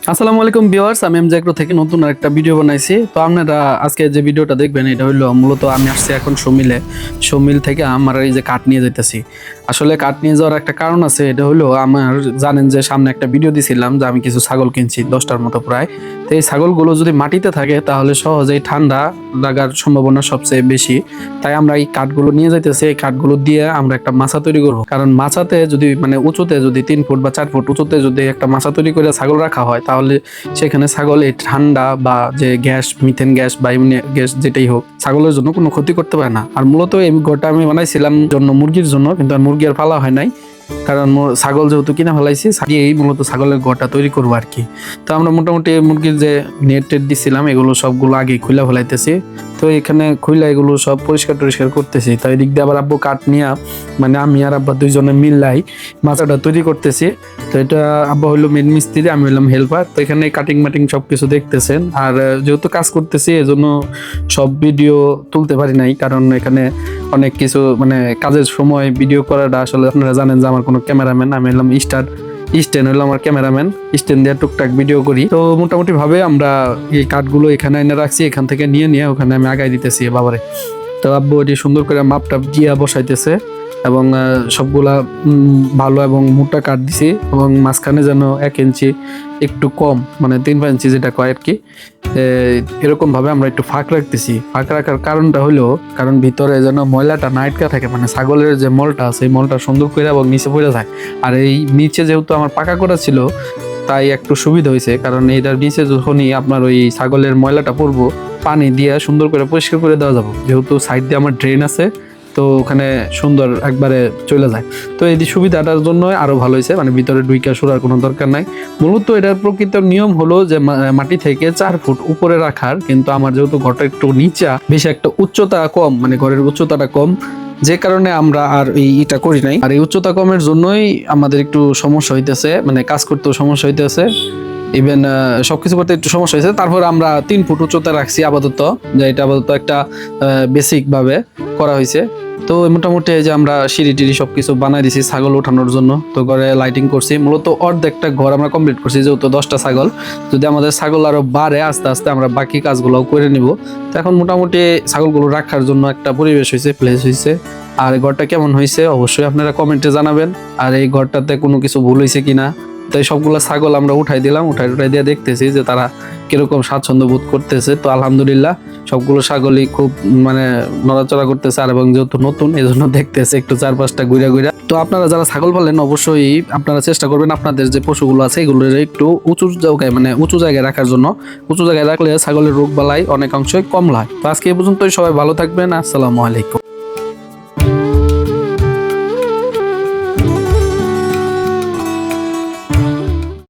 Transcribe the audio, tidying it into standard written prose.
আসসালামু আলাইকুম ভিউয়ার্স, আমি এমজেগ্রো থেকে নতুন আরেকটা ভিডিও বানাইছি। তো আপনারা আজকে যে ভিডিওটা দেখবেন এটা হলো মূলত আমি আসছি এখন সমিল থেকে আমার এই যে কাঠ নিয়ে যাইতেছি। আসলে কাঠ নিয়ে যাওয়ার একটা কারণ আছে, এটা হলো আমার জানেন যে সামনে একটা ভিডিও দিছিলাম যে আমি কিছু ছাগল কিনছি 10টার মতো প্রায়। তো এই ছাগলগুলো যদি মাটিতে থাকে তাহলে সহজেই ঠান্ডা লাগার সম্ভাবনা সবচেয়ে বেশি। তাই আমরা এই কাঠগুলো নিয়ে যাইতেছি, এই কাঠগুলো দিয়ে আমরা একটা মাচা তৈরি করবো। কারণ মাচাতে যদি উঁচুতে যদি 3 ফুট বা 4 ফুট উঁচুতে যদি একটা মাচা তৈরি করে ছাগল রাখা হয় তাহলে সেখানে ছাগল এই ঠান্ডা বা যে গ্যাস, মিথেন গ্যাস বা এমনি গ্যাস যেটাই হোক, ছাগলের জন্য কোনো ক্ষতি করতে পারে না। আর মূলত এই ঘরটা আমি বানাইছিলাম জন্য মুরগির জন্য, কিন্তু আর মুরগি আর পালা হয় নাই, কারণ ছাগল যেহেতু কিনা ফেলাইছি, এই মূলত ছাগলের ঘরটা তৈরি করবো আর কি। তো আমরা মোটামুটি মুরগির যে নেট টেট দিছিলাম এগুলো সবগুলো আগে খুলে ফেলাইতেছি। তো এখানে খুলে এগুলো সব পরিষ্কার টরিষ্কার করতেছি। তো এদিক দিয়ে আবার আব্বু কাঠ নিয়ে আমি আর আব্বা দুইজনে মিললাই মাচাটা তৈরি করতেছি। তো এটা আব্বা হইলো মেন মিস্ত্রি, আমি হইলাম হেল্পার। তো এখানে কাটিং মাটিং সবকিছু দেখতেছেন। আর যেহেতু কাজ করতেছি এজন্য সব ভিডিও তুলতে পারি নাই, কারণ এখানে অনেক কিছু কাজের সময় ভিডিও করাটা আসলে আপনারা জানেন যে আমার কোনো ক্যামেরাম্যান, আমি হলাম স্ট্যান্ড হলো আমার ক্যামেরাম্যান, স্ট্যান্ড দিয়ে টুকটাক ভিডিও করি। তো মোটামুটি ভাবে আমরা এই কাঠগুলো এখানে এনে রাখছি, এখান থেকে নিয়ে ওখানে আমি আগাই দিতেছি বাবারে। তো আব্বু এটি সুন্দর করে মাপটাপ দিয়া বসাইতেছে এবং সবগুলা ভালো এবং মোটা কাঠ দিছি, এবং মাঝখানে যেন 1 ইঞ্চি একটু কম, 3 ইঞ্চি যেটা কয় আর কি, এরকম ভাবে আমরা একটু ফাঁক রাখতেছি। ফাঁক রাখার কারণটা হলো কারণ ভিতরে যেন ময়লাটা না আটকা থাকে, ছাগলের যে মলটা আছে এই মলটা সুন্দর করে এবং নিচে পড়ে যায়। আর এই নিচে যেহেতু আমার পাকা করা ছিল তাই একটু সুবিধা হয়েছে, কারণ এটার নিচে যখনই আপনার ওই ছাগলের ময়লাটা পড়বো পানি দিয়ে সুন্দর করে পরিষ্কার করে দেওয়া যাবে, যেহেতু সাইড দিয়ে আমার ড্রেন আছে, তো ওখানে সুন্দর একবারে চলে যায়। তো এই সুবিধাটার জন্য আরো ভালো হয়েছে, ভিতরে ডুইকা সরার কোনো দরকার নাই। মূলত এটার প্রকৃত নিয়ম হলো যে মাটি থেকে 4 ফুট উপরে রাখার, কিন্তু আমার যেহেতু ঘরটা একটু নিচা, বেশি একটা উচ্চতা কম, ঘরের উচ্চতাটা কম, যে কারণে আমরা আর এটা করি নাই। আর এই উচ্চতা কমের জন্যই আমাদের একটু সমস্যা হইতেছে, কাজ করতেও সমস্যা হইতেছে, ইভেন সবকিছু করতে একটু সমস্যা হয়েছে। তারপর আমরা 3 ফুট উচ্চতা রাখছি আপাতত, যে এটা আপাতত একটা বেসিক ভাবে করা হয়েছে। তো মোটামুটি এই যে আমরা সিঁড়ি টিড়ি সবকিছু বানাই দিছি ছাগল ওঠানোর জন্য। তো ঘরে লাইটিং করছি, মূলত অর্ধেকটা ঘর আমরা কমপ্লিট করছি, যেহেতু 10টা ছাগল। যদি আমাদের ছাগল আরো বাড়ে আস্তে আস্তে আমরা বাকি কাজগুলোও করে নিব। তো এখন মোটামুটি ছাগলগুলো রাখার জন্য একটা পরিবেশ হয়েছে, প্লেস হয়েছে। আর ঘরটা কেমন হয়েছে অবশ্যই আপনারা কমেন্টে জানাবেন। আর এই ঘরটাতে কোনো কিছু ভুল হয়েছে কিনা। তো সবগুলো ছাগল আমরা উঠাই দিলাম, উঠাই দিয়ে দেখতেছি যে তারা কিরকম স্বাচ্ছন্দ্য বোধ করতেছে। তো আলহামদুলিল্লাহ সবগুলো ছাগলই খুব নড়াচড়া করতেছে, আর এবং যেহেতু নতুন এই জন্য দেখতেছে একটু 4-5টা ঘুরা। তো আপনারা যারা ছাগল পালেন অবশ্যই আপনারা চেষ্টা করবেন আপনাদের যে পশুগুলো আছে এগুলো একটু উঁচু জায়গায় উঁচু জায়গায় রাখার জন্য। উঁচু জায়গায় রাখলে ছাগলের রোগ বালাই অনেকাংশই কম হয়। তো আজকে এই পর্যন্তই, সবাই ভালো থাকবেন। আসসালামু আলাইকুম।